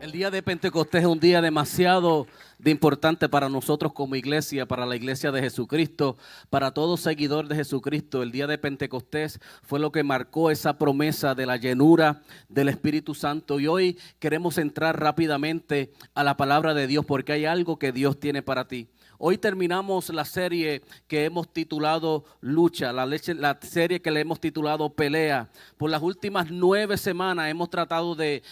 El día de Pentecostés es un día demasiado importante para nosotros como iglesia, para la iglesia de Jesucristo, para todo seguidor de Jesucristo. El día de Pentecostés fue lo que marcó esa promesa de la llenura del Espíritu Santo. Y hoy queremos entrar rápidamente a la palabra de Dios porque hay algo que Dios tiene para ti. Hoy terminamos la serie que hemos titulado Lucha, la serie que le hemos titulado Pelea. Por las últimas 9 semanas hemos tratado de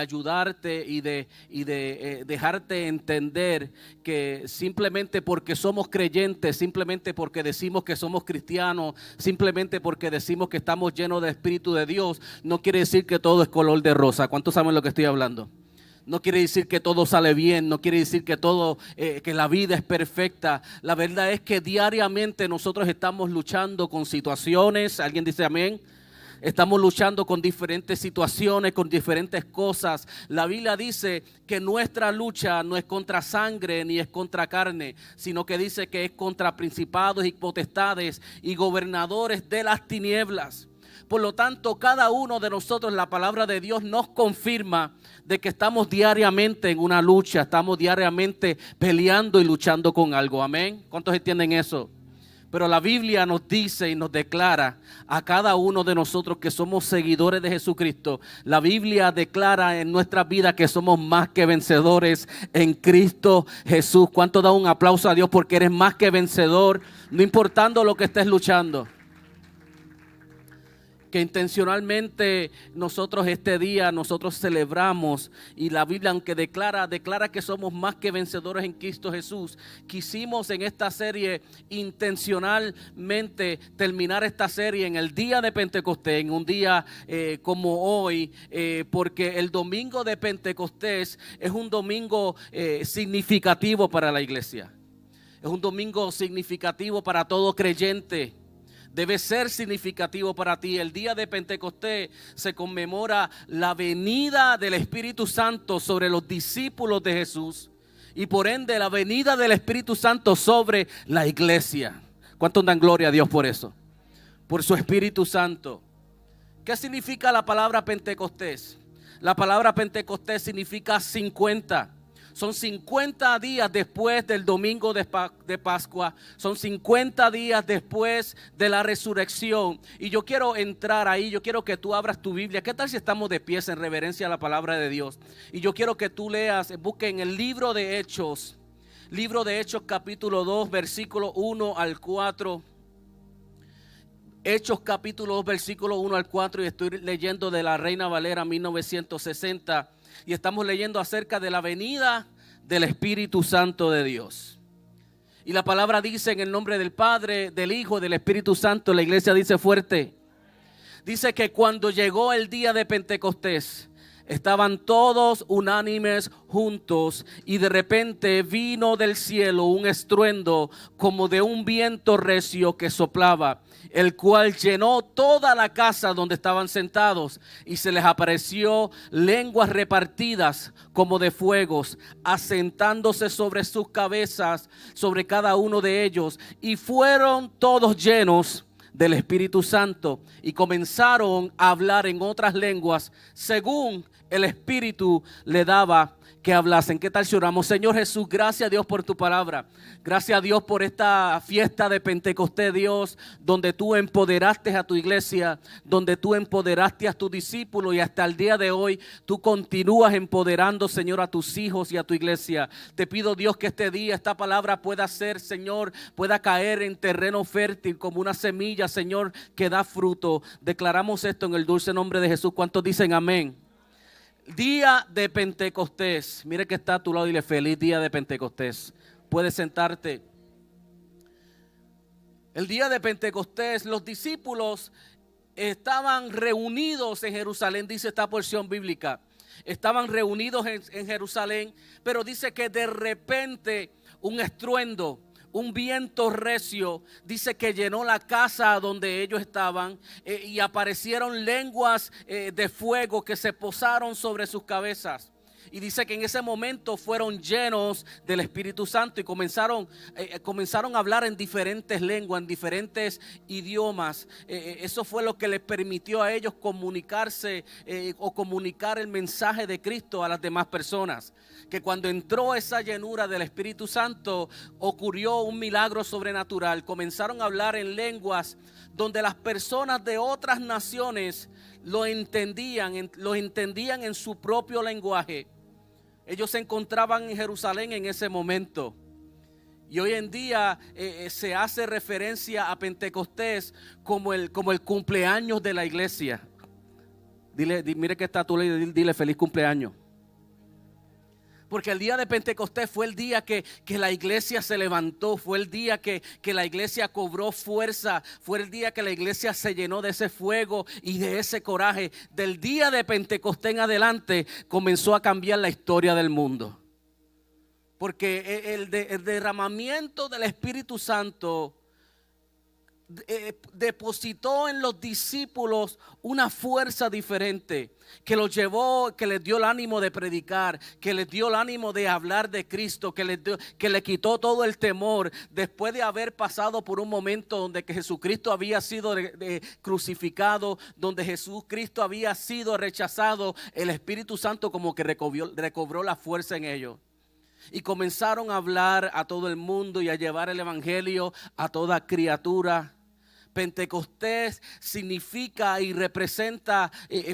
ayudarte y de dejarte entender que simplemente porque somos creyentes, simplemente porque decimos que somos cristianos, simplemente porque decimos que estamos llenos del Espíritu de Dios, no quiere decir que todo es color de rosa. ¿Cuántos saben lo que estoy hablando? No quiere decir que todo sale bien, no quiere decir que que la vida es perfecta. La verdad es que diariamente nosotros estamos luchando con situaciones. ¿Alguien dice amén? Estamos luchando con diferentes situaciones, con diferentes cosas. La Biblia dice que nuestra lucha no es contra sangre ni es contra carne, sino que dice que es contra principados y potestades y gobernadores de las tinieblas. Por lo tanto, cada uno de nosotros, la palabra de Dios nos confirma de que estamos diariamente en una lucha, estamos diariamente peleando y luchando con algo. Amén. ¿Cuántos entienden eso? Pero la Biblia nos dice y nos declara a cada uno de nosotros que somos seguidores de Jesucristo. La Biblia declara en nuestra vida que somos más que vencedores en Cristo Jesús. ¿Cuánto da un aplauso a Dios porque eres más que vencedor, no importando lo que estés luchando? Que intencionalmente nosotros este día celebramos, y la Biblia aunque declara que somos más que vencedores en Cristo Jesús, quisimos en esta serie intencionalmente terminar esta serie en el día de Pentecostés, en un día como hoy, porque el domingo de Pentecostés es un domingo significativo para la iglesia, es un domingo significativo para todo creyente. Debe ser significativo para ti. El día de Pentecostés se conmemora la venida del Espíritu Santo sobre los discípulos de Jesús y por ende la venida del Espíritu Santo sobre la iglesia. ¿Cuántos dan gloria a Dios por eso? Por su Espíritu Santo. ¿Qué significa la palabra Pentecostés? La palabra Pentecostés significa 50. Son 50 días después del domingo de Pascua. Son 50 días después de la resurrección. Y yo quiero entrar ahí. Yo quiero que tú abras tu Biblia. ¿Qué tal si estamos de pies en reverencia a la palabra de Dios? Y yo quiero que tú leas, busques en el libro de Hechos. Libro de Hechos capítulo 2, versículo 1 al 4. Hechos capítulo 2, versículo 1 al 4. Y estoy leyendo de la Reina Valera 1960. Y estamos leyendo acerca de la venida del Espíritu Santo de Dios. Y la palabra dice en el nombre del Padre, del Hijo, del Espíritu Santo. La iglesia dice fuerte. Dice que cuando llegó el día de Pentecostés, estaban todos unánimes juntos y de repente vino del cielo un estruendo como de un viento recio que soplaba, el cual llenó toda la casa donde estaban sentados, y se les apareció lenguas repartidas como de fuegos, asentándose sobre sus cabezas, sobre cada uno de ellos, y fueron todos llenos del Espíritu Santo y comenzaron a hablar en otras lenguas según el Espíritu le daba que hablasen. ¿Qué tal si oramos? Señor Jesús, gracias a Dios por tu palabra. Gracias a Dios por esta fiesta de Pentecostés, Dios, donde tú empoderaste a tu iglesia, donde tú empoderaste a tus discípulos, y hasta el día de hoy tú continúas empoderando, Señor, a tus hijos y a tu iglesia. Te pido, Dios, que este día esta palabra pueda ser, Señor, pueda caer en terreno fértil como una semilla, Señor, que da fruto. Declaramos esto en el dulce nombre de Jesús. ¿Cuántos dicen amén? Día de Pentecostés. Mire que está a tu lado y dile feliz día de Pentecostés. Puedes sentarte. El día de Pentecostés, los discípulos estaban reunidos en Jerusalén, dice esta porción bíblica. Estaban reunidos en Jerusalén, pero dice que de repente un estruendo, un viento recio, dice que llenó la casa donde ellos estaban, y aparecieron lenguas de fuego que se posaron sobre sus cabezas. Y dice que en ese momento fueron llenos del Espíritu Santo y comenzaron a hablar en diferentes lenguas, en diferentes idiomas. Eso fue lo que les permitió a ellos comunicarse o comunicar el mensaje de Cristo a las demás personas. Que cuando entró esa llenura del Espíritu Santo, ocurrió un milagro sobrenatural. Comenzaron a hablar en lenguas donde las personas de otras naciones lo entendían en su propio lenguaje. Ellos se encontraban en Jerusalén en ese momento. Y hoy en día se hace referencia a Pentecostés como el cumpleaños de la iglesia. Mire que está tú, dile feliz cumpleaños. Porque el día de Pentecostés fue el día que la iglesia se levantó, fue el día que la iglesia cobró fuerza, fue el día que la iglesia se llenó de ese fuego y de ese coraje. Del día de Pentecostés en adelante comenzó a cambiar la historia del mundo. Porque el derramamiento del Espíritu Santo depositó en los discípulos una fuerza diferente que los llevó, que les dio el ánimo de predicar, que les dio el ánimo de hablar de Cristo, que le quitó todo el temor después de haber pasado por un momento donde que Jesucristo había sido crucificado, donde Jesucristo había sido rechazado. El Espíritu Santo como que recobró la fuerza en ellos. Y comenzaron a hablar a todo el mundo y a llevar el evangelio a toda criatura. Pentecostés significa y representa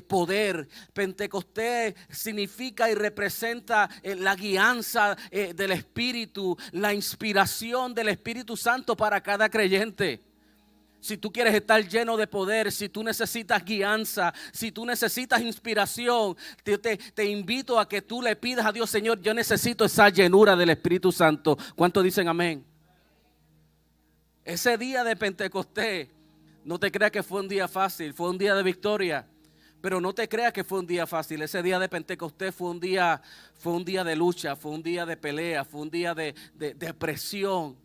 poder. Pentecostés significa y representa la guianza del Espíritu, la inspiración del Espíritu Santo para cada creyente. Si tú quieres estar lleno de poder, si tú necesitas guianza, si tú necesitas inspiración, te invito a que tú le pidas a Dios: Señor, yo necesito esa llenura del Espíritu Santo. ¿Cuántos dicen amén? Ese día de Pentecostés, no te creas que fue un día fácil, fue un día de victoria. Pero no te creas que fue un día fácil. Ese día de Pentecostés fue un día de lucha, fue un día de pelea, fue un día de presión.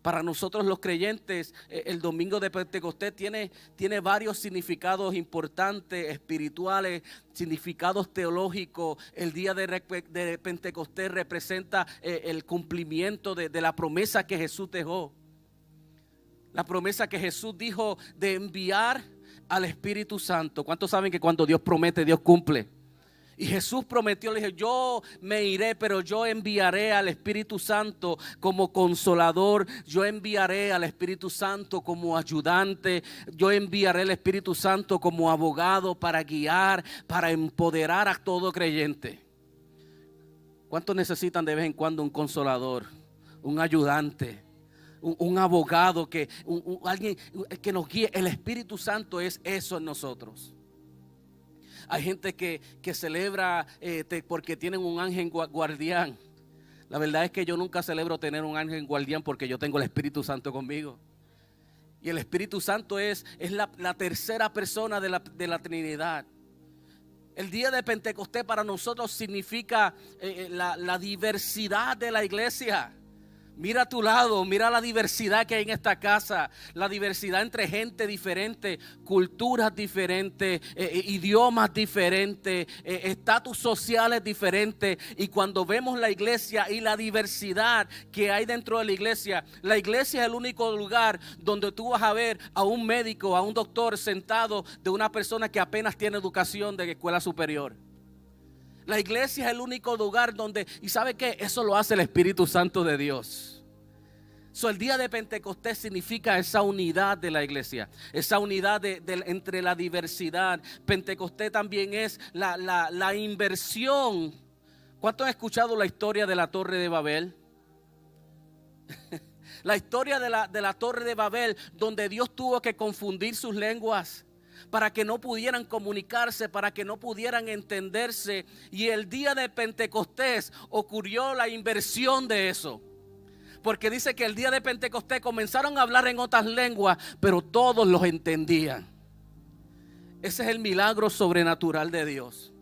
Para nosotros los creyentes, el domingo de Pentecostés tiene varios significados importantes, espirituales, significados teológicos. El día de Pentecostés representa el cumplimiento de la promesa que Jesús dejó. La promesa que Jesús dijo de enviar al Espíritu Santo. ¿Cuántos saben que cuando Dios promete, Dios cumple? Y Jesús prometió, le dije: yo me iré, pero yo enviaré al Espíritu Santo como consolador. Yo enviaré al Espíritu Santo como ayudante. Yo enviaré al Espíritu Santo como abogado para guiar, para empoderar a todo creyente. ¿Cuántos necesitan de vez en cuando un consolador, un ayudante, un abogado, alguien que nos guíe? El Espíritu Santo es eso en nosotros. Hay gente que celebra porque tienen un ángel guardián. La verdad es que yo nunca celebro tener un ángel guardián porque yo tengo el Espíritu Santo conmigo. Y el Espíritu Santo es la tercera persona de la Trinidad. El día de Pentecostés para nosotros significa la diversidad de la iglesia. Mira a tu lado, mira la diversidad que hay en esta casa, la diversidad entre gente diferente, culturas diferentes, idiomas diferentes, estatus sociales diferentes. Y cuando vemos la iglesia y la diversidad que hay dentro de la iglesia es el único lugar donde tú vas a ver a un médico, a un doctor sentado de una persona que apenas tiene educación de escuela superior. La iglesia es el único lugar donde, ¿y sabe qué? Eso lo hace el Espíritu Santo de Dios. El día de Pentecostés significa esa unidad de la iglesia, esa unidad entre la diversidad. Pentecostés también es la inversión. ¿Cuántos han escuchado la historia de la Torre de Babel? La historia de la Torre de Babel, donde Dios tuvo que confundir sus lenguas para que no pudieran comunicarse, para que no pudieran entenderse. Y el día de Pentecostés ocurrió la inversión de eso. Porque dice que el día de Pentecostés comenzaron a hablar en otras lenguas, pero todos los entendían. Ese es el milagro sobrenatural de Dios.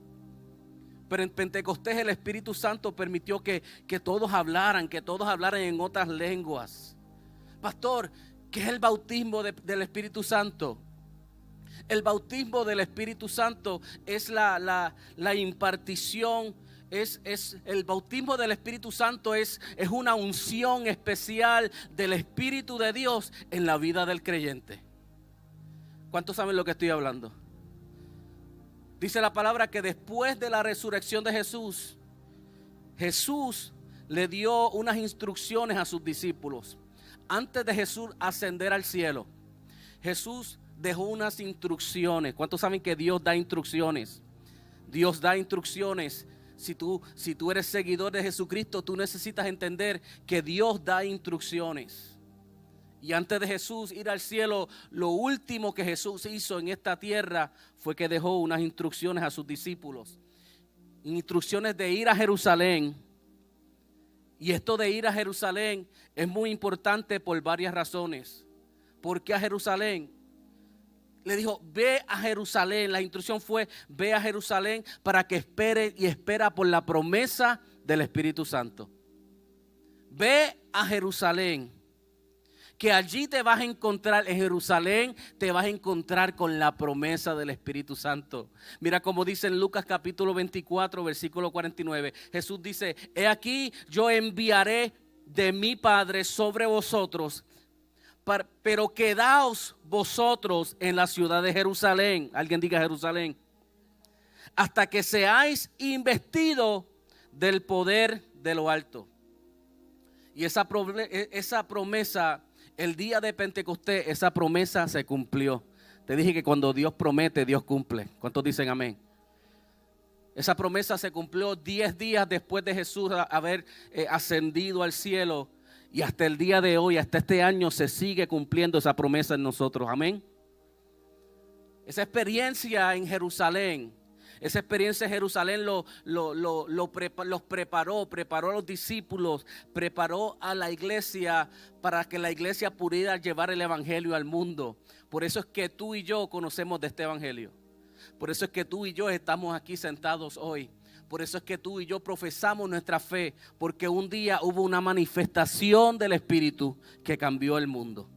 Pero en Pentecostés el Espíritu Santo permitió que todos hablaran en otras lenguas. Pastor, ¿qué es el bautismo del Espíritu Santo? El bautismo del Espíritu Santo es la impartición es el bautismo del Espíritu Santo es una unción especial del Espíritu de Dios en la vida del creyente. ¿Cuántos saben lo que estoy hablando? Dice la palabra que después de la resurrección de Jesús, Jesús le dio unas instrucciones a sus discípulos. Antes de Jesús ascender al cielo, Jesús dejó unas instrucciones. ¿Cuántos saben que Dios da instrucciones? Dios da instrucciones. Si tú eres seguidor de Jesucristo, tú necesitas entender que Dios da instrucciones. Y antes de Jesús ir al cielo, lo último que Jesús hizo en esta tierra fue que dejó unas instrucciones a sus discípulos. Instrucciones de ir a Jerusalén. Y esto de ir a Jerusalén es muy importante por varias razones. ¿Por qué a Jerusalén? Le dijo, ve a Jerusalén. La instrucción fue, ve a Jerusalén para que espere y espera por la promesa del Espíritu Santo. Ve a Jerusalén, que allí te vas a encontrar, en Jerusalén te vas a encontrar con la promesa del Espíritu Santo. Mira cómo dice en Lucas capítulo 24, versículo 49. Jesús dice, he aquí yo enviaré de mi Padre sobre vosotros, pero quedaos vosotros en la ciudad de Jerusalén. Alguien diga Jerusalén. Hasta que seáis investidos del poder de lo alto. Y esa promesa, el día de Pentecostés, esa promesa se cumplió. Te dije que cuando Dios promete, Dios cumple. ¿Cuántos dicen amén? Esa promesa se cumplió 10 días después de Jesús haber ascendido al cielo. Y hasta el día de hoy, hasta este año, se sigue cumpliendo esa promesa en nosotros. Amén. Esa experiencia en Jerusalén, los preparó a los discípulos, preparó a la iglesia para que la iglesia pudiera llevar el evangelio al mundo. Por eso es que tú y yo conocemos de este evangelio. Por eso es que tú y yo estamos aquí sentados hoy. Por eso es que tú y yo profesamos nuestra fe, porque un día hubo una manifestación del Espíritu que cambió el mundo.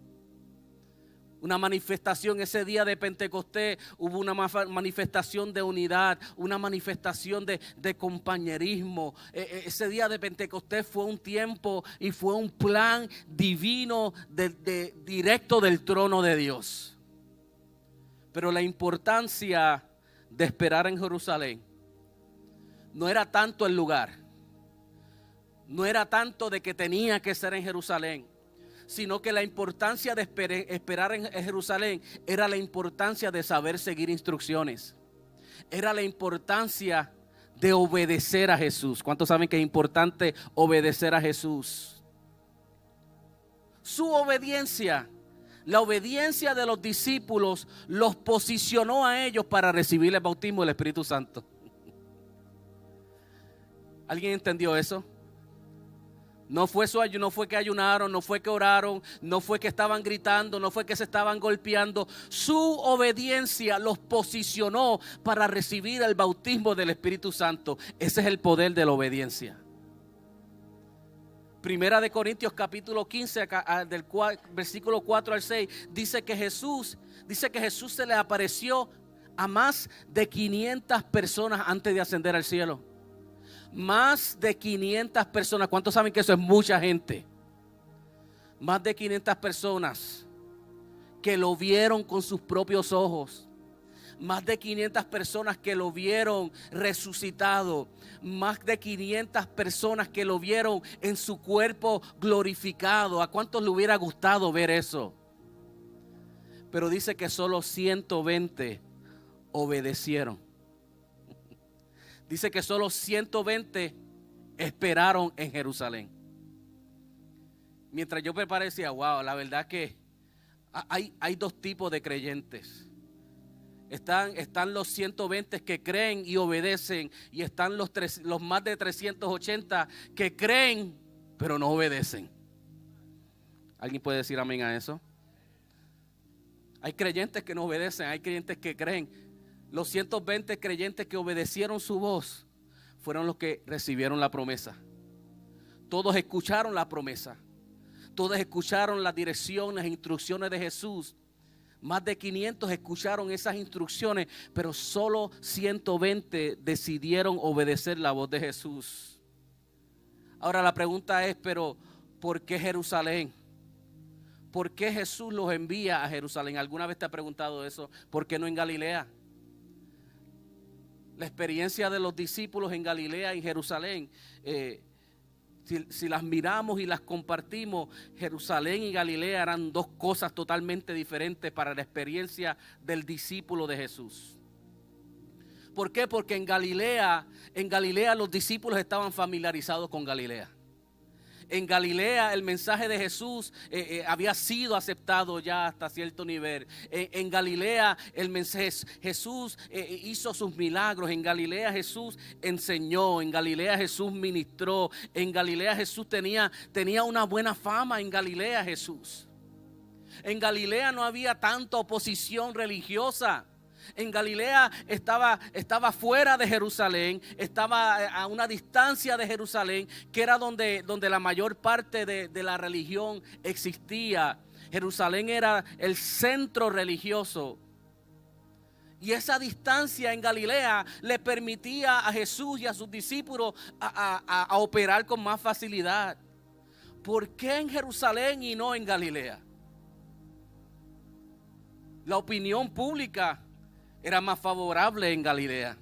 Una manifestación, ese día de Pentecostés hubo una manifestación de unidad, una manifestación de compañerismo. Ese día de Pentecostés fue un tiempo y fue un plan divino directo del trono de Dios. Pero la importancia de esperar en Jerusalén no era tanto el lugar, no era tanto de que tenía que ser en Jerusalén, sino que la importancia de esperar en Jerusalén era la importancia de saber seguir instrucciones. Era la importancia de obedecer a Jesús. ¿Cuántos saben que es importante obedecer a Jesús? Su obediencia, la obediencia de los discípulos, los posicionó a ellos para recibir el bautismo del Espíritu Santo. ¿Alguien entendió eso? No fue que ayunaron, no fue que oraron, no fue que estaban gritando, no fue que se estaban golpeando. Su obediencia los posicionó para recibir el bautismo del Espíritu Santo. Ese es el poder de la obediencia. Primera de Corintios capítulo 15, versículo 4 al 6, dice que Jesús se le apareció a más de 500 personas antes de ascender al cielo. Más de 500 personas. ¿Cuántos saben que eso es mucha gente? Más de 500 personas que lo vieron con sus propios ojos. Más de 500 personas que lo vieron resucitado. Más de 500 personas que lo vieron en su cuerpo glorificado. ¿A cuántos le hubiera gustado ver eso? Pero dice que solo 120 obedecieron. Dice que solo 120 esperaron en Jerusalén. Mientras yo preparé decía, wow, la verdad que hay dos tipos de creyentes. Están los 120 que creen y obedecen, y están los más de 380 que creen pero no obedecen. ¿Alguien puede decir amén a eso? Hay creyentes que no obedecen, hay creyentes que creen. Los 120 creyentes que obedecieron su voz fueron los que recibieron la promesa. Todos escucharon la promesa. Todos escucharon la dirección, las instrucciones de Jesús Más de 500 escucharon esas instrucciones, pero solo 120 decidieron obedecer la voz de Jesús. Ahora la pregunta es, pero ¿por qué Jerusalén? ¿Por qué Jesús los envía a Jerusalén? ¿Alguna vez te ha preguntado eso? ¿Por qué no en Galilea? La experiencia de los discípulos en Galilea y Jerusalén, si las miramos y las compartimos, Jerusalén y Galilea eran dos cosas totalmente diferentes para la experiencia del discípulo de Jesús. ¿Por qué? Porque en Galilea los discípulos estaban familiarizados con Galilea. En Galilea el mensaje de Jesús había sido aceptado ya hasta cierto nivel. En Galilea Jesús hizo sus milagros. En Galilea Jesús enseñó. En Galilea Jesús ministró. En Galilea Jesús tenía una buena fama. En Galilea Jesús. En Galilea no había tanta oposición religiosa. En Galilea estaba fuera de Jerusalén, estaba a una distancia de Jerusalén, que era donde la mayor parte de la religión existía. Jerusalén era el centro religioso. Y esa distancia en Galilea le permitía a Jesús y a sus discípulos a operar con más facilidad. ¿Por qué en Jerusalén y no en Galilea? La opinión pública era más favorable en Galilea.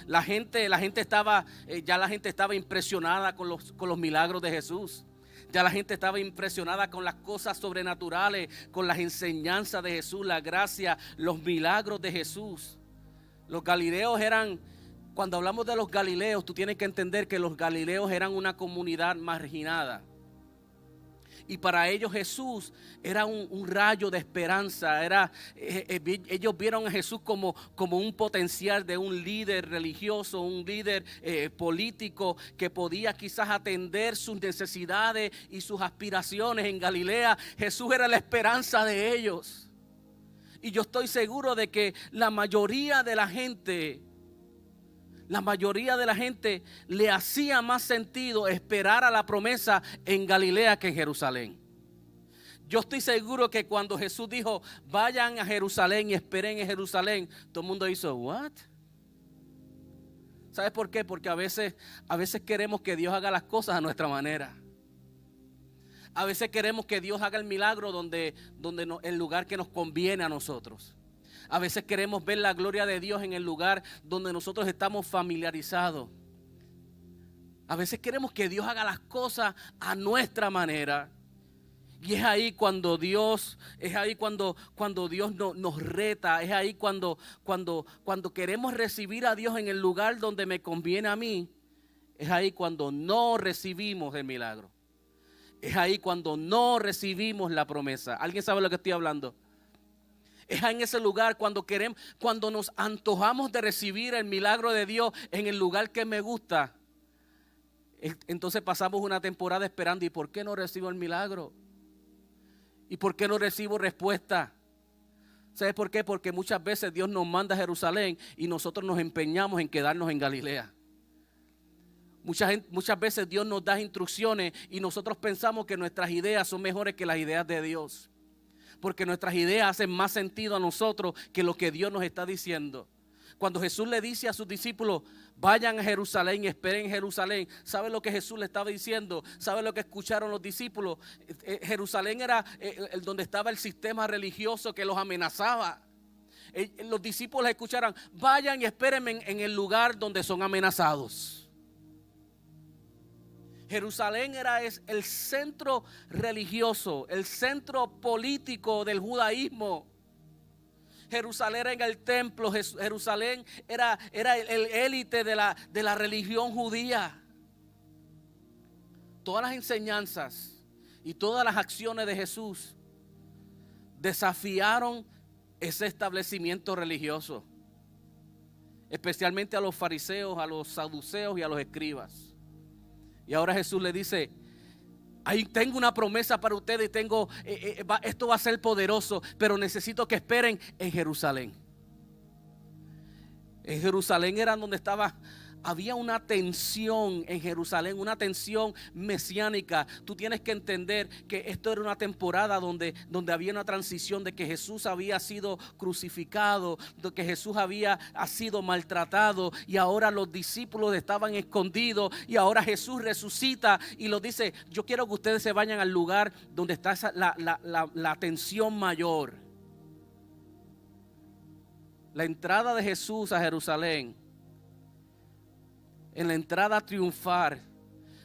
La gente estaba impresionada con los milagros de Jesús. Ya la gente estaba impresionada con las cosas sobrenaturales, con las enseñanzas de Jesús, la gracia, los milagros de Jesús. Los galileos cuando hablamos de los galileos, tú tienes que entender que los galileos eran una comunidad marginada. Y para ellos Jesús era un rayo de esperanza. Ellos vieron a Jesús como un potencial de un líder religioso, un líder político que podía quizás atender sus necesidades y sus aspiraciones. En Galilea Jesús era la esperanza de ellos. Y yo estoy seguro de que la mayoría de la gente le hacía más sentido esperar a la promesa en Galilea que en Jerusalén. Yo estoy seguro que cuando Jesús dijo, vayan a Jerusalén y esperen en Jerusalén, todo el mundo hizo, ¿what? ¿Sabes por qué? Porque a veces queremos que Dios haga las cosas a nuestra manera. A veces queremos que Dios haga el milagro el lugar que nos conviene a nosotros. A veces queremos ver la gloria de Dios en el lugar donde nosotros estamos familiarizados. A veces queremos que Dios haga las cosas a nuestra manera. Y es ahí cuando Dios nos reta. Es ahí cuando queremos recibir a Dios en el lugar donde me conviene a mí. Es ahí cuando no recibimos el milagro. Es ahí cuando no recibimos la promesa. ¿Alguien sabe lo que estoy hablando? Es en ese lugar cuando nos antojamos de recibir el milagro de Dios en el lugar que me gusta. Entonces pasamos una temporada esperando. ¿Y por qué no recibo el milagro? ¿Y por qué no recibo respuesta? ¿Sabes por qué? Porque muchas veces Dios nos manda a Jerusalén y nosotros nos empeñamos en quedarnos en Galilea. Muchas veces Dios nos da instrucciones y nosotros pensamos que nuestras ideas son mejores que las ideas de Dios. Porque nuestras ideas hacen más sentido a nosotros que lo que Dios nos está diciendo. Cuando Jesús le dice a sus discípulos, vayan a Jerusalén y esperen en Jerusalén, ¿sabe lo que Jesús le estaba diciendo? ¿Sabe lo que escucharon los discípulos? Jerusalén era donde estaba el sistema religioso que los amenazaba. Los discípulos escucharon, vayan y espérenme en el lugar donde son amenazados. Jerusalén era el centro religioso, el centro político del judaísmo. Jerusalén era el templo, Jerusalén era el élite de la religión judía. Todas las enseñanzas y todas las acciones de Jesús desafiaron ese establecimiento religioso, especialmente a los fariseos, a los saduceos y a los escribas. Y ahora Jesús le dice, ahí tengo una promesa para ustedes y esto va a ser poderoso, pero necesito que esperen en Jerusalén. En Jerusalén era donde estaba Había una tensión en Jerusalén, una tensión mesiánica. Tú tienes que entender que esto era una temporada donde había una transición de que Jesús había sido crucificado, de que Jesús había sido maltratado y ahora los discípulos estaban escondidos y ahora Jesús resucita y los dice: yo quiero que ustedes se vayan al lugar donde está la tensión mayor. La entrada de Jesús a Jerusalén, en la entrada triunfal,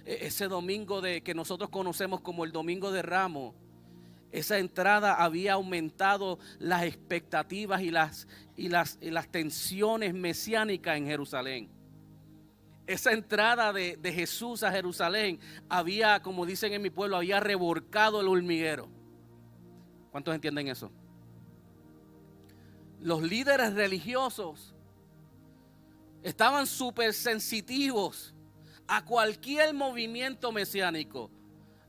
ese domingo que nosotros conocemos como el Domingo de Ramos, esa entrada había aumentado las expectativas y las tensiones mesiánicas en Jerusalén. Esa entrada de Jesús a Jerusalén había, como dicen en mi pueblo, había revolcado el hormiguero. ¿Cuántos entienden eso? Los líderes religiosos estaban súper sensitivos a cualquier movimiento mesiánico.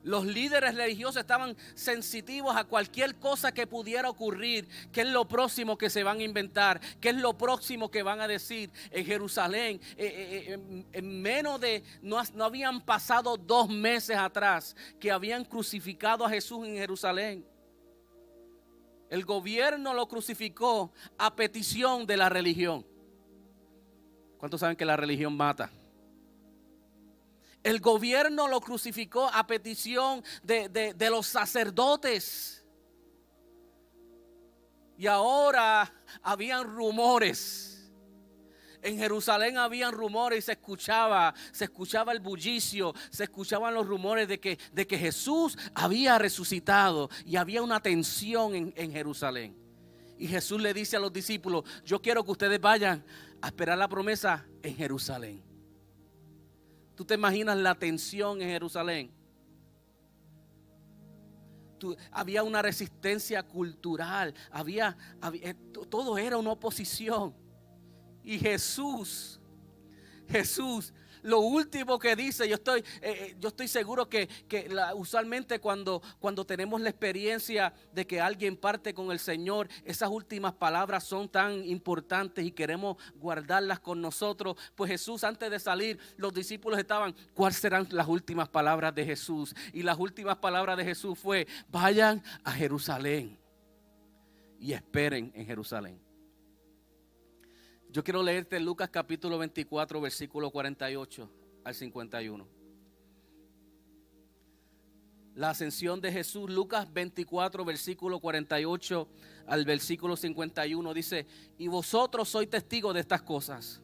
Los líderes religiosos estaban sensitivos a cualquier cosa que pudiera ocurrir. ¿Qué es lo próximo que se van a inventar? ¿Qué es lo próximo que van a decir en Jerusalén? En menos de, no habían pasado 2 meses atrás que habían crucificado a Jesús en Jerusalén. El gobierno lo crucificó a petición de la religión. ¿Cuántos saben que la religión mata? El gobierno lo crucificó a petición de los sacerdotes. Y ahora habían rumores. En Jerusalén habían rumores y se escuchaba el bullicio, se escuchaban los rumores de que Jesús había resucitado y había una tensión en Jerusalén. Y Jesús le dice a los discípulos: yo quiero que ustedes vayan a esperar la promesa en Jerusalén. ¿Tú te imaginas la tensión en Jerusalén? Había una resistencia cultural, todo era una oposición. Y Jesús, lo último que dice, yo estoy seguro que usualmente cuando tenemos la experiencia de que alguien parte con el Señor, esas últimas palabras son tan importantes y queremos guardarlas con nosotros. Pues Jesús, antes de salir, los discípulos estaban: ¿cuáles serán las últimas palabras de Jesús? Y las últimas palabras de Jesús fue: vayan a Jerusalén y esperen en Jerusalén. Yo quiero leerte Lucas capítulo 24, versículo 48 al 51. La ascensión de Jesús, Lucas 24, versículo 48 al versículo 51, dice: y vosotros sois testigos de estas cosas.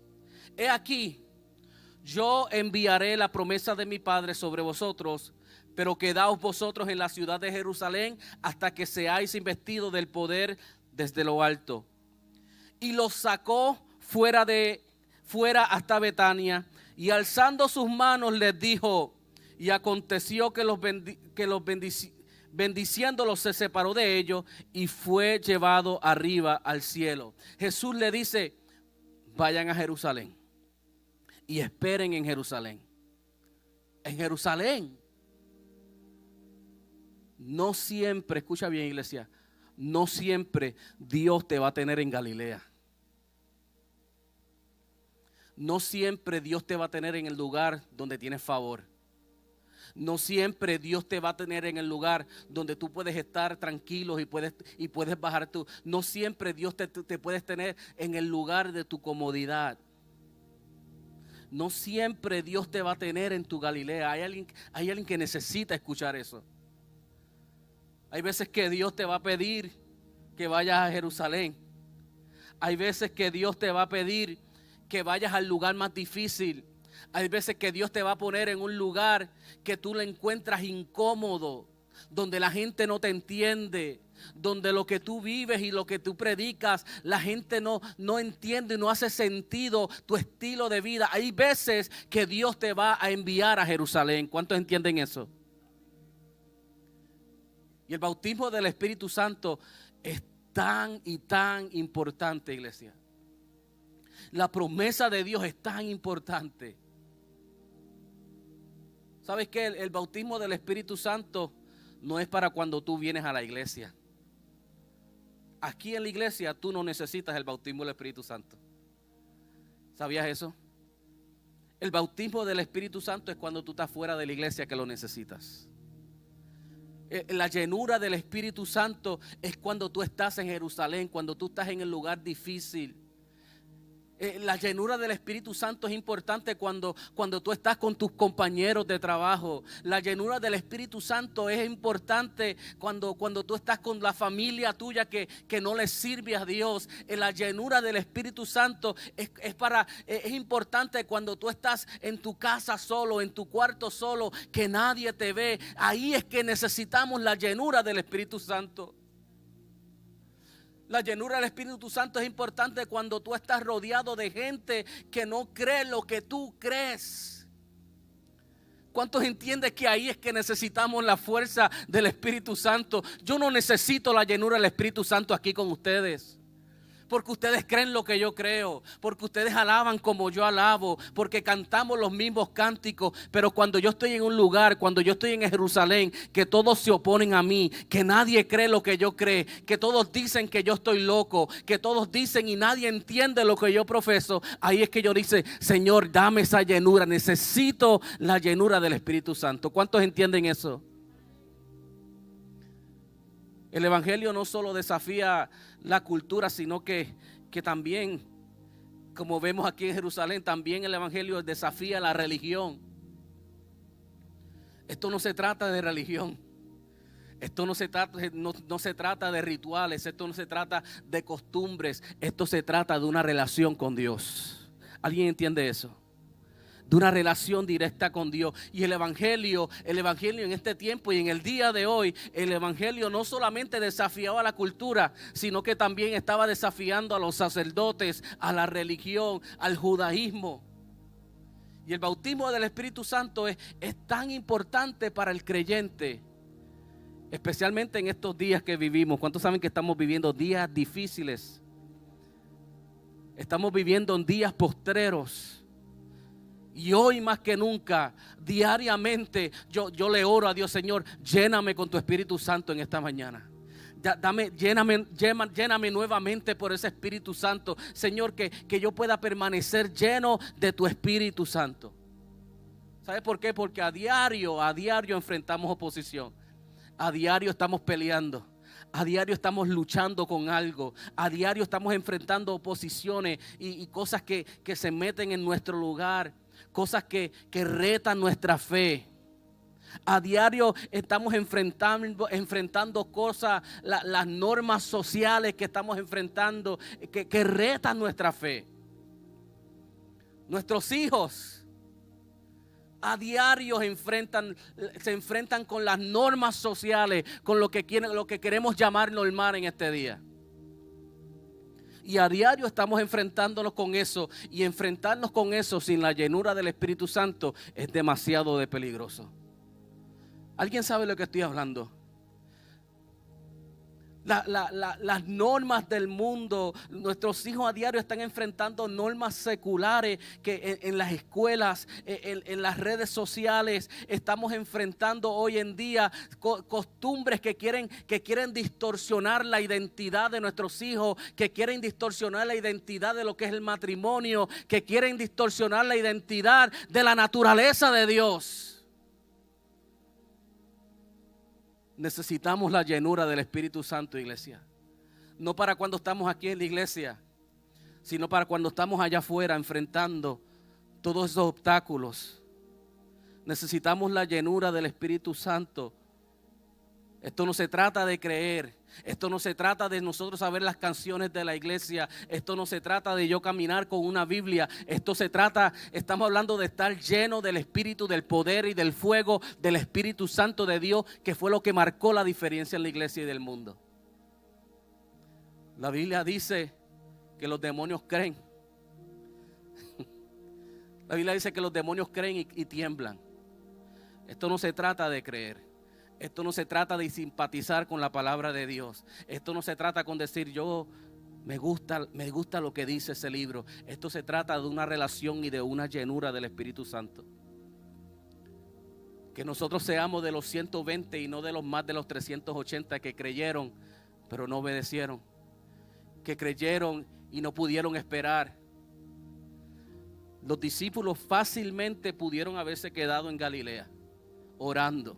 He aquí, yo enviaré la promesa de mi Padre sobre vosotros, pero quedaos vosotros en la ciudad de Jerusalén hasta que seáis investidos del poder desde lo alto. Y los sacó fuera hasta Betania, y alzando sus manos les dijo, y aconteció que bendiciéndolos se separó de ellos y fue llevado arriba al cielo. Jesús le dice: vayan a Jerusalén y esperen en Jerusalén. En Jerusalén. No siempre, escucha bien, iglesia, no siempre Dios te va a tener en Galilea. No siempre Dios te va a tener en el lugar donde tienes favor. No siempre Dios te va a tener en el lugar donde tú puedes estar tranquilo y puedes bajar tú. No siempre Dios te puedes tener en el lugar de tu comodidad. No siempre Dios te va a tener en tu Galilea. Hay alguien que necesita escuchar eso. Hay veces que Dios te va a pedir que vayas a Jerusalén. Hay veces que Dios te va a pedir que vayas al lugar más difícil. Hay veces que Dios te va a poner en un lugar que tú lo encuentras incómodo, donde la gente no te entiende, donde lo que tú vives y lo que tú predicas, la gente no entiende y no hace sentido tu estilo de vida. Hay veces que Dios te va a enviar a Jerusalén. ¿Cuántos entienden eso? Y el bautismo del Espíritu Santo es tan y tan importante, iglesia. La promesa de Dios es tan importante. ¿Sabes qué? El bautismo del Espíritu Santo no es para cuando tú vienes a la iglesia. Aquí en la iglesia tú no necesitas el bautismo del Espíritu Santo. ¿Sabías eso? El bautismo del Espíritu Santo es cuando tú estás fuera de la iglesia que lo necesitas. La llenura del Espíritu Santo es cuando tú estás en Jerusalén, cuando tú estás en el lugar difícil. La llenura del Espíritu Santo es importante cuando tú estás con tus compañeros de trabajo. La llenura del Espíritu Santo es importante cuando tú estás con la familia tuya que no le sirve a Dios. La llenura del Espíritu Santo es importante cuando tú estás en tu casa solo, en tu cuarto solo, que nadie te ve. Ahí es que necesitamos la llenura del Espíritu Santo. La llenura del Espíritu Santo es importante cuando tú estás rodeado de gente que no cree lo que tú crees. ¿Cuántos entienden que ahí es que necesitamos la fuerza del Espíritu Santo? Yo no necesito la llenura del Espíritu Santo aquí con ustedes, porque ustedes creen lo que yo creo, porque ustedes alaban como yo alabo, porque cantamos los mismos cánticos. Pero cuando yo estoy en un lugar, cuando yo estoy en Jerusalén, que todos se oponen a mí, que nadie cree lo que yo creo, que todos dicen que yo estoy loco, que todos dicen y nadie entiende lo que yo profeso, ahí es que yo dice: Señor, dame esa llenura, necesito la llenura del Espíritu Santo. ¿Cuántos entienden eso? El Evangelio no solo desafía la cultura, sino que también, como vemos aquí en Jerusalén, también el Evangelio desafía la religión. Esto no se trata de religión. Esto no se trata de rituales. Esto no se trata de costumbres. Esto se trata de una relación con Dios. ¿Alguien entiende eso? De una relación directa con Dios. Y el evangelio en este tiempo y en el día de hoy, el evangelio no solamente desafiaba a la cultura, sino que también estaba desafiando a los sacerdotes, a la religión, al judaísmo. Y el bautismo del Espíritu Santo es tan importante para el creyente, especialmente en estos días que vivimos. ¿Cuántos saben que estamos viviendo días difíciles? Estamos viviendo en días postreros. Y hoy más que nunca, diariamente, yo le oro a Dios: Señor, lléname con tu Espíritu Santo en esta mañana. Lléname nuevamente por ese Espíritu Santo. Señor, que yo pueda permanecer lleno de tu Espíritu Santo. ¿Sabe por qué? Porque a diario enfrentamos oposición. A diario estamos peleando. A diario estamos luchando con algo. A diario estamos enfrentando oposiciones y cosas que se meten en nuestro lugar. Cosas que retan nuestra fe. A diario estamos enfrentando cosas, las normas sociales que estamos enfrentando, que retan nuestra fe. Nuestros hijos a diario se enfrentan con las normas sociales, con lo que queremos llamar normal en este día. Y a diario estamos enfrentándonos con eso. Y enfrentarnos con eso sin la llenura del Espíritu Santo es demasiado peligroso. ¿Alguien sabe lo que estoy hablando? Las normas del mundo. Nuestros hijos a diario están enfrentando normas seculares que en las escuelas, en las redes sociales. Estamos enfrentando hoy en día costumbres que quieren distorsionar la identidad de nuestros hijos, que quieren distorsionar la identidad de lo que es el matrimonio, que quieren distorsionar la identidad de la naturaleza de Dios. Necesitamos la llenura del Espíritu Santo, iglesia. No para cuando estamos aquí en la iglesia, sino para cuando estamos allá afuera enfrentando todos esos obstáculos. Necesitamos la llenura del Espíritu Santo. Esto no se trata de creer. Esto no se trata de nosotros saber las canciones de la iglesia. Esto no se trata de yo caminar con una Biblia. Estamos hablando de estar lleno del Espíritu, del poder y del fuego del Espíritu Santo de Dios, que fue lo que marcó la diferencia en la iglesia y del mundo. La Biblia dice que los demonios creen. La Biblia dice que los demonios creen y tiemblan. Esto no se trata de creer. Esto no se trata de simpatizar con la palabra de Dios. Esto no se trata con decir yo me gusta lo que dice ese libro. Esto se trata de una relación y de una llenura del Espíritu Santo. Que nosotros seamos de los 120 y no de los más de los 380 que creyeron, pero no obedecieron. Que creyeron y no pudieron esperar. Los discípulos fácilmente pudieron haberse quedado en Galilea orando.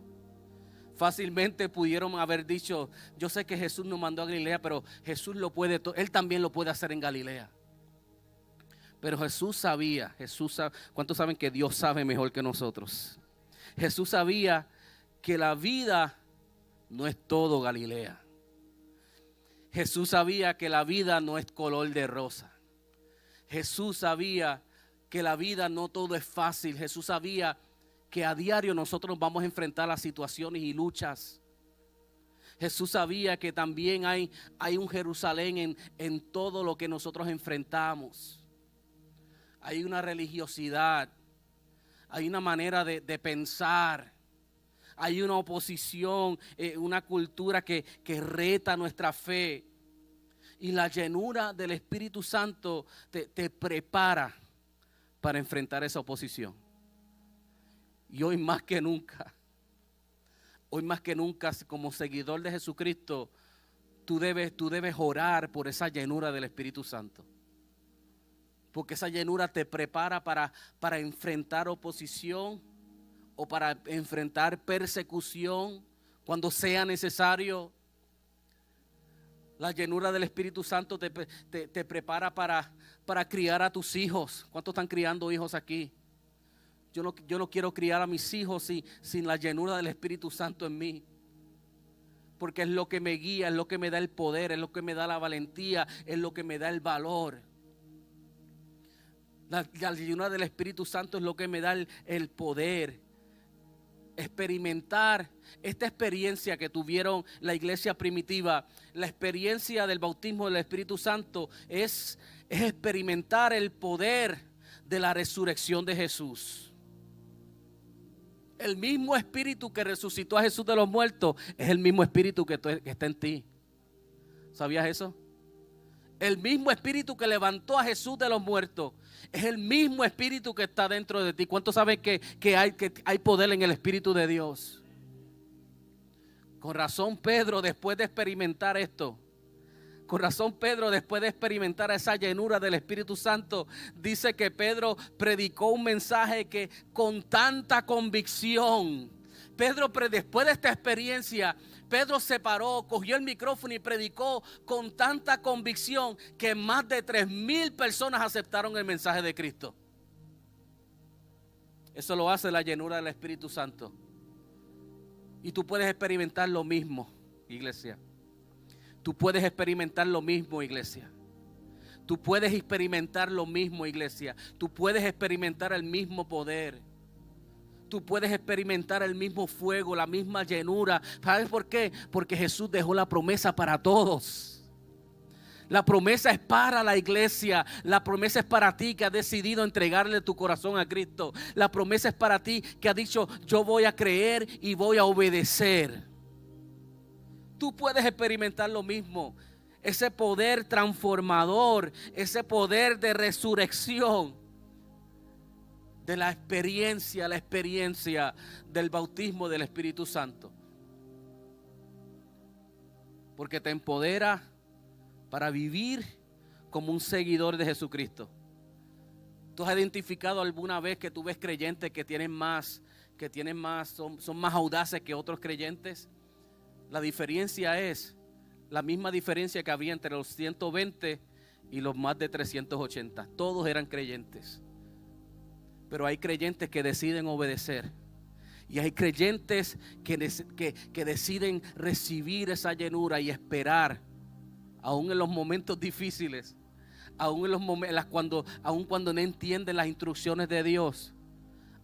Fácilmente pudieron haber dicho, yo sé que Jesús nos mandó a Galilea, pero Jesús lo puede, Él también lo puede hacer en Galilea. Pero Jesús sabía, ¿cuántos saben que Dios sabe mejor que nosotros? Jesús sabía que la vida no es todo Galilea. Jesús sabía que la vida no es color de rosa. Jesús sabía que la vida no todo es fácil. Jesús sabía que a diario nosotros vamos a enfrentar las situaciones y luchas. Jesús sabía que también hay un Jerusalén en todo lo que nosotros enfrentamos. Hay una religiosidad, hay una manera de pensar, hay una oposición, una cultura que reta nuestra fe. Y la llenura del Espíritu Santo te prepara para enfrentar esa oposición. Y hoy más que nunca, como seguidor de Jesucristo, tú debes orar por esa llenura del Espíritu Santo. Porque esa llenura te prepara para enfrentar oposición o para enfrentar persecución cuando sea necesario. La llenura del Espíritu Santo te prepara para criar a tus hijos. ¿Cuántos están criando hijos aquí? Yo no quiero criar a mis hijos sin la llenura del Espíritu Santo en mí. Porque es lo que me guía, es lo que me da el poder, es lo que me da la valentía, es lo que me da el valor. La llenura del Espíritu Santo es lo que me da el poder. Experimentar esta experiencia que tuvieron la iglesia primitiva, la experiencia del bautismo del Espíritu Santo es experimentar el poder de la resurrección de Jesús. El mismo Espíritu que resucitó a Jesús de los muertos es el mismo Espíritu que está en ti. ¿Sabías eso? El mismo Espíritu que levantó a Jesús de los muertos es el mismo Espíritu que está dentro de ti. ¿Cuántos saben que hay poder en el Espíritu de Dios? Con razón Pedro, después de experimentar esto, después de experimentar esa llenura del Espíritu Santo, dice que Pedro predicó un mensaje que con tanta convicción, después de esta experiencia, Pedro se paró, cogió el micrófono y predicó con tanta convicción que más de 3,000 personas aceptaron el mensaje de Cristo. Eso lo hace la llenura del Espíritu Santo. Y tú puedes experimentar lo mismo, iglesia. Tú puedes experimentar lo mismo, iglesia. Tú puedes experimentar lo mismo, iglesia. Tú puedes experimentar el mismo poder. Tú puedes experimentar el mismo fuego, la misma llenura. ¿Sabes por qué? Porque Jesús dejó la promesa para todos. La promesa es para la iglesia. La promesa es para ti que has decidido entregarle tu corazón a Cristo. La promesa es para ti que has dicho, yo voy a creer y voy a obedecer. Tú puedes experimentar lo mismo. Ese poder transformador, ese poder de resurrección. De la experiencia del bautismo del Espíritu Santo. Porque te empodera para vivir como un seguidor de Jesucristo. ¿Tú has identificado alguna vez que tú ves creyentes que son más audaces que otros creyentes? La diferencia es la misma diferencia que había entre los 120 y los más de 380. Todos eran creyentes. Pero hay creyentes que deciden obedecer. Y hay creyentes que deciden recibir esa llenura y esperar, aún en los momentos difíciles, aún cuando no entienden las instrucciones de Dios.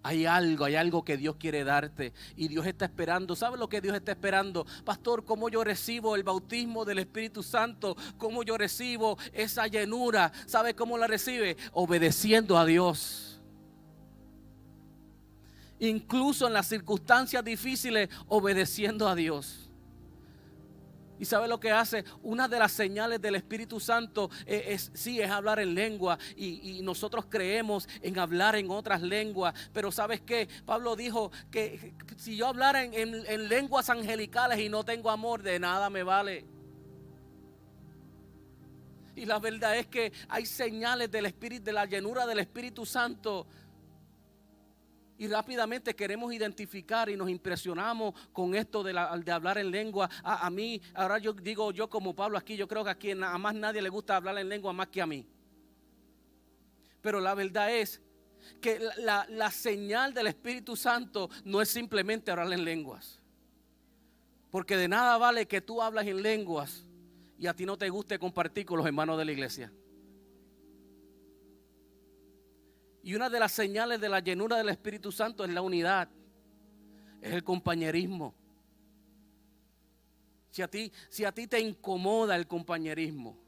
Hay algo que Dios quiere darte. Y Dios está esperando. ¿Sabe lo que Dios está esperando? Pastor, ¿cómo yo recibo el bautismo del Espíritu Santo? ¿Cómo yo recibo esa llenura? ¿Sabe cómo la recibe? Obedeciendo a Dios. Incluso en las circunstancias difíciles, obedeciendo a Dios. ¿Y sabe lo que hace? Una de las señales del Espíritu Santo es hablar en lengua. Y nosotros creemos en hablar en otras lenguas. Pero ¿sabes qué? Pablo dijo que si yo hablara en lenguas angelicales y no tengo amor, de nada me vale. Y la verdad es que hay señales del Espíritu, de la llenura del Espíritu Santo. Y rápidamente queremos identificar y nos impresionamos con esto de hablar en lengua. A mí, ahora yo digo, yo como Pablo aquí, yo creo que aquí a más nadie le gusta hablar en lengua más que a mí. Pero la verdad es que la señal del Espíritu Santo no es simplemente hablar en lenguas. Porque de nada vale que tú hablas en lenguas y a ti no te guste compartir con los hermanos de la iglesia. Y una de las señales de la llenura del Espíritu Santo es la unidad, es el compañerismo. Si a ti te incomoda el compañerismo,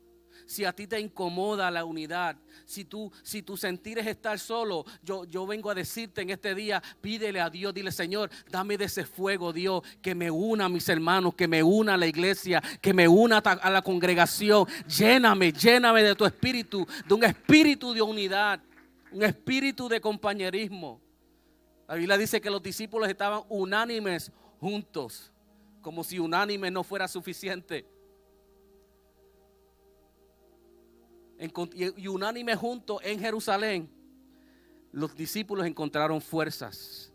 si a ti te incomoda la unidad, si tu sentir es estar solo, yo vengo a decirte en este día, pídele a Dios, dile: Señor, dame de ese fuego, Dios, que me una a mis hermanos, que me una a la iglesia, que me una a la congregación. Lléname de tu espíritu, de un espíritu de unidad, un espíritu de compañerismo. La Biblia dice que los discípulos estaban unánimes juntos, como si unánime no fuera suficiente. Y unánime juntos en Jerusalén, los discípulos encontraron fuerzas.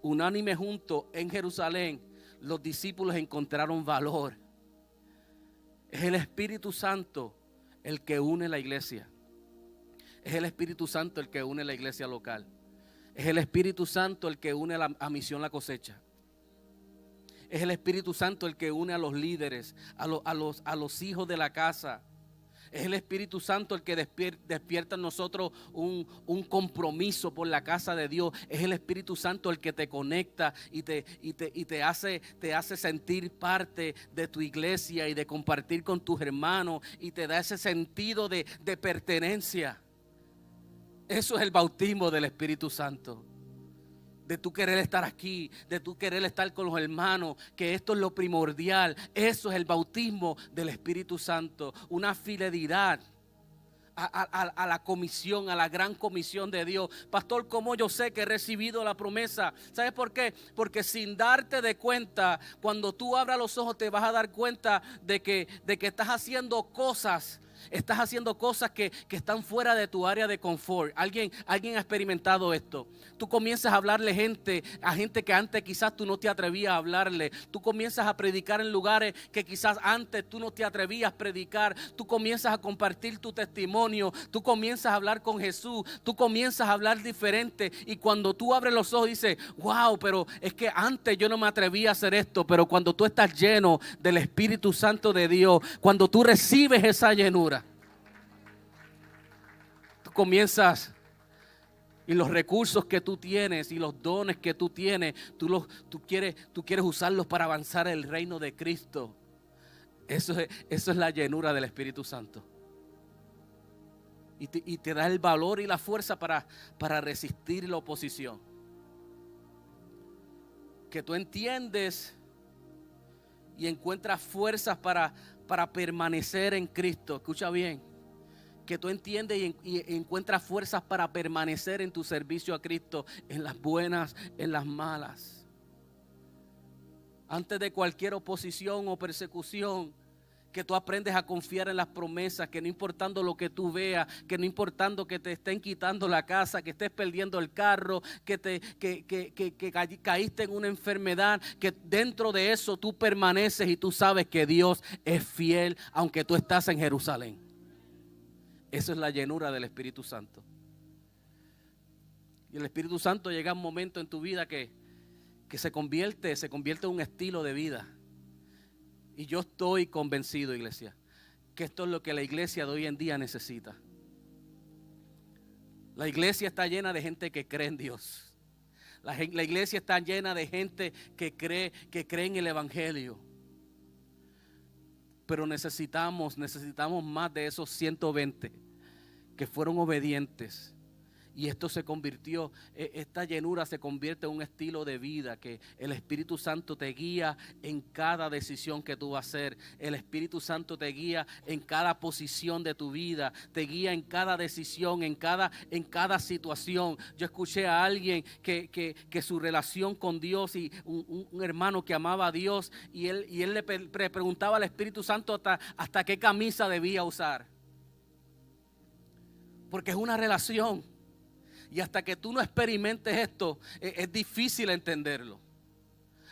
Unánime juntos en Jerusalén, los discípulos encontraron valor. Es el Espíritu Santo el que une la iglesia. Es el Espíritu Santo el que une la iglesia local. Es el Espíritu Santo el que une a Misión La Cosecha. Es el Espíritu Santo el que une a los líderes, a los hijos de la casa. Es el Espíritu Santo el que despierta en nosotros un compromiso por la casa de Dios. Es el Espíritu Santo el que te conecta y te hace sentir parte de tu iglesia y de compartir con tus hermanos, y te da ese sentido de pertenencia. Eso es el bautismo del Espíritu Santo. De tú querer estar aquí, de tú querer estar con los hermanos, que esto es lo primordial. Eso es el bautismo del Espíritu Santo. Una fidelidad a la comisión, a la gran comisión de Dios. Pastor, ¿cómo yo sé que he recibido la promesa? ¿Sabes por qué? Porque sin darte de cuenta, cuando tú abras los ojos te vas a dar cuenta de que estás haciendo cosas. Estás haciendo cosas que están fuera de tu área de confort. ¿Alguien ha experimentado esto? Tú comienzas a hablarle a gente que antes quizás tú no te atrevías a hablarle. Tú comienzas a predicar en lugares que quizás antes tú no te atrevías a predicar. Tú comienzas a compartir tu testimonio. Tú comienzas a hablar con Jesús. Tú comienzas a hablar diferente. Y cuando tú abres los ojos dices: wow, pero es que antes yo no me atrevía a hacer esto. Pero cuando tú estás lleno del Espíritu Santo de Dios, cuando tú recibes esa llenura, comienzas, y los recursos que tú tienes y los dones que tú tienes, tú quieres usarlos para avanzar el reino de Cristo. Eso es la llenura del Espíritu Santo. Y te da el valor y la fuerza para resistir la oposición. Que tú entiendes y encuentras fuerzas para permanecer en Cristo. Escucha bien. Que tú entiendes y encuentras fuerzas para permanecer en tu servicio a Cristo, en las buenas, en las malas. Antes de cualquier oposición o persecución, que tú aprendes a confiar en las promesas, que no importando lo que tú veas, que no importando que te estén quitando la casa, que estés perdiendo el carro, que caíste en una enfermedad, que dentro de eso tú permaneces y tú sabes que Dios es fiel, aunque tú estás en Jerusalén. Eso es la llenura del Espíritu Santo. Y el Espíritu Santo llega a un momento en tu vida que se convierte en un estilo de vida. Y yo estoy convencido, iglesia, que esto es lo que la iglesia de hoy en día necesita. La iglesia está llena de gente que cree en Dios. La iglesia está llena de gente que cree en el Evangelio. Pero necesitamos más de esos 120 que fueron obedientes. Y esto esta llenura se convierte en un estilo de vida, que el Espíritu Santo te guía en cada decisión que tú vas a hacer. El Espíritu Santo te guía en cada posición de tu vida, te guía en cada decisión, en cada situación. Yo escuché a alguien que su relación con Dios, y un hermano que amaba a Dios, y él le preguntaba al Espíritu Santo hasta qué camisa debía usar. Porque es una relación. Y hasta que tú no experimentes esto, es difícil entenderlo.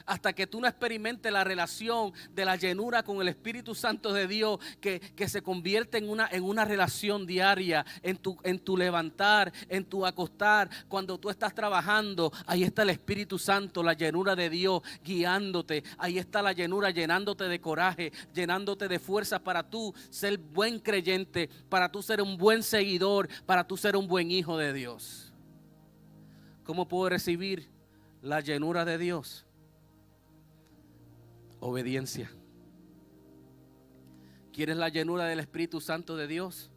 Hasta que tú no experimentes la relación de la llenura con el Espíritu Santo de Dios, que se convierte en una relación diaria, en tu levantar, en tu acostar. Cuando tú estás trabajando, ahí está el Espíritu Santo, la llenura de Dios guiándote. Ahí está la llenura llenándote de coraje, llenándote de fuerza para tú ser buen creyente, para tú ser un buen seguidor, para tú ser un buen hijo de Dios. ¿Cómo puedo recibir la llenura de Dios? Obediencia. ¿Quieres la llenura del Espíritu Santo de Dios?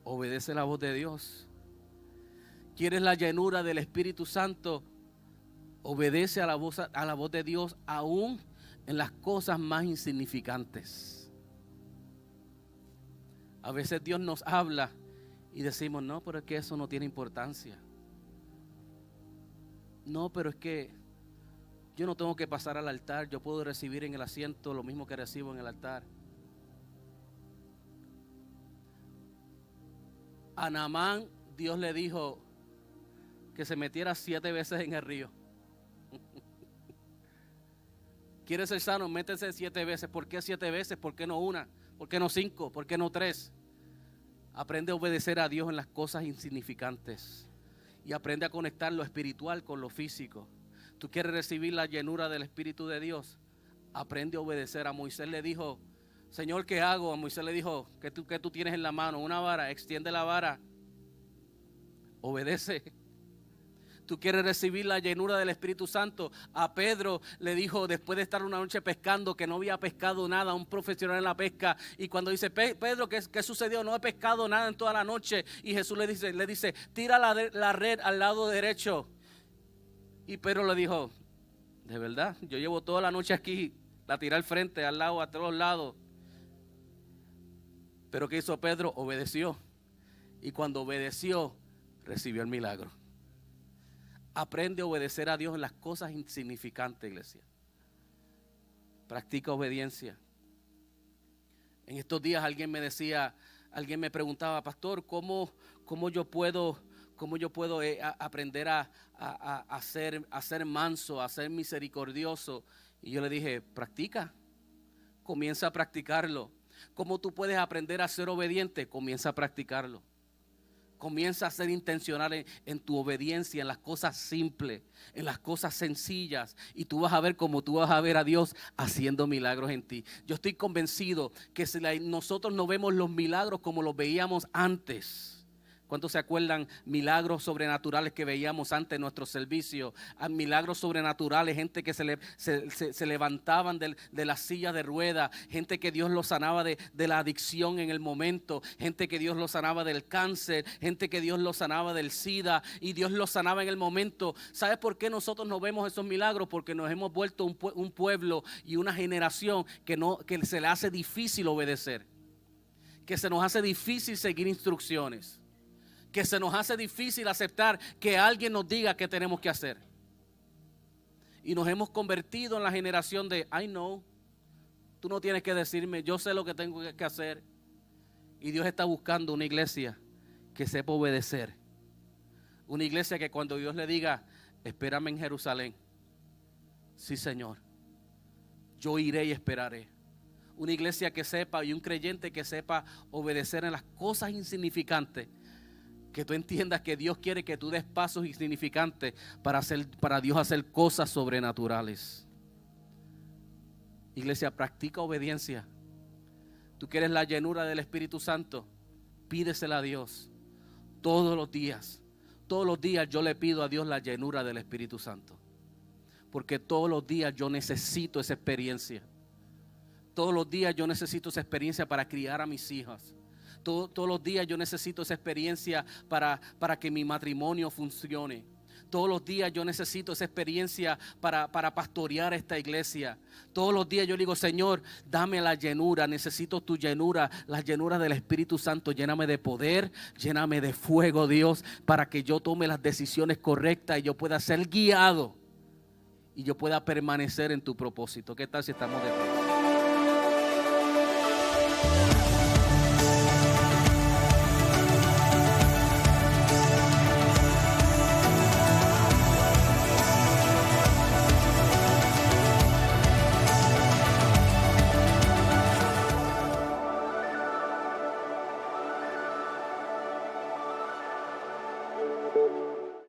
Obedece la voz de Dios. ¿Quieres la llenura del Espíritu Santo? Obedece a la voz de Dios, aún en las cosas más insignificantes. A veces Dios nos habla y decimos, no, pero es que eso no tiene importancia. No, pero es que yo no tengo que pasar al altar, yo puedo recibir en el asiento lo mismo que recibo en el altar. A Naamán Dios le dijo que se metiera 7 veces en el río. ¿Quieres ser sano? Métese 7 veces. ¿Por qué 7 veces? ¿Por qué no 1? ¿Por qué no 5? ¿Por qué no 3? Aprende a obedecer a Dios en las cosas insignificantes y aprende a conectar lo espiritual con lo físico. ¿Tú quieres recibir la llenura del Espíritu de Dios? Aprende a obedecer. A Moisés le dijo, Señor, ¿qué hago? A Moisés le dijo, ¿qué tú tienes en la mano? Una vara, extiende la vara. Obedece. ¿Tú quieres recibir la llenura del Espíritu Santo? A Pedro le dijo, después de estar una noche pescando, que no había pescado nada, un profesional en la pesca. Y cuando dice, Pedro, ¿qué sucedió? No he pescado nada en toda la noche. Y Jesús le dice, tira la red al lado derecho. Y Pedro le dijo, de verdad, yo llevo toda la noche aquí, la tiré al frente, al lado, a todos lados. Pero ¿qué hizo Pedro? Obedeció. Y cuando obedeció, recibió el milagro. Aprende a obedecer a Dios en las cosas insignificantes, iglesia. Practica obediencia. En estos días alguien me preguntaba, pastor, ¿cómo yo puedo aprender a ser manso, a ser misericordioso? Y yo le dije, practica, comienza a practicarlo. ¿Cómo tú puedes aprender a ser obediente? Comienza a practicarlo. Comienza a ser intencional en tu obediencia, en las cosas simples, en las cosas sencillas. Y tú vas a ver cómo tú vas a ver a Dios haciendo milagros en ti. Yo estoy convencido que si nosotros no vemos los milagros como los veíamos antes. ¿Cuántos se acuerdan milagros sobrenaturales que veíamos antes en nuestro servicio? Milagros sobrenaturales, gente que se levantaban de las sillas de ruedas, gente que Dios los sanaba de la adicción en el momento, gente que Dios los sanaba del cáncer, gente que Dios los sanaba del SIDA y Dios los sanaba en el momento. ¿Sabes por qué nosotros no vemos esos milagros? Porque nos hemos vuelto un pueblo y una generación que se le hace difícil obedecer, que se nos hace difícil seguir instrucciones, que se nos hace difícil aceptar que alguien nos diga qué tenemos que hacer. Y nos hemos convertido en la generación de, I know, tú no tienes que decirme, yo sé lo que tengo que hacer. Y Dios está buscando una iglesia que sepa obedecer. Una iglesia que cuando Dios le diga, espérame en Jerusalén. Sí, Señor, yo iré y esperaré. Una iglesia que sepa y un creyente que sepa obedecer en las cosas insignificantes. Que tú entiendas que Dios quiere que tú des pasos insignificantes para Dios hacer cosas sobrenaturales. Iglesia, practica obediencia. Tú quieres la llenura del Espíritu Santo, pídesela a Dios todos los días. Todos los días yo le pido a Dios la llenura del Espíritu Santo. Porque todos los días yo necesito esa experiencia. Todos los días yo necesito esa experiencia para criar a mis hijas. Todos los días yo necesito esa experiencia para que mi matrimonio funcione. Todos los días yo necesito esa experiencia para pastorear esta iglesia. Todos los días yo digo, Señor, dame la llenura, necesito tu llenura, la llenura del Espíritu Santo. Lléname de poder, lléname de fuego, Dios, para que yo tome las decisiones correctas y yo pueda ser guiado y yo pueda permanecer en tu propósito. ¿Qué tal si estamos de pie?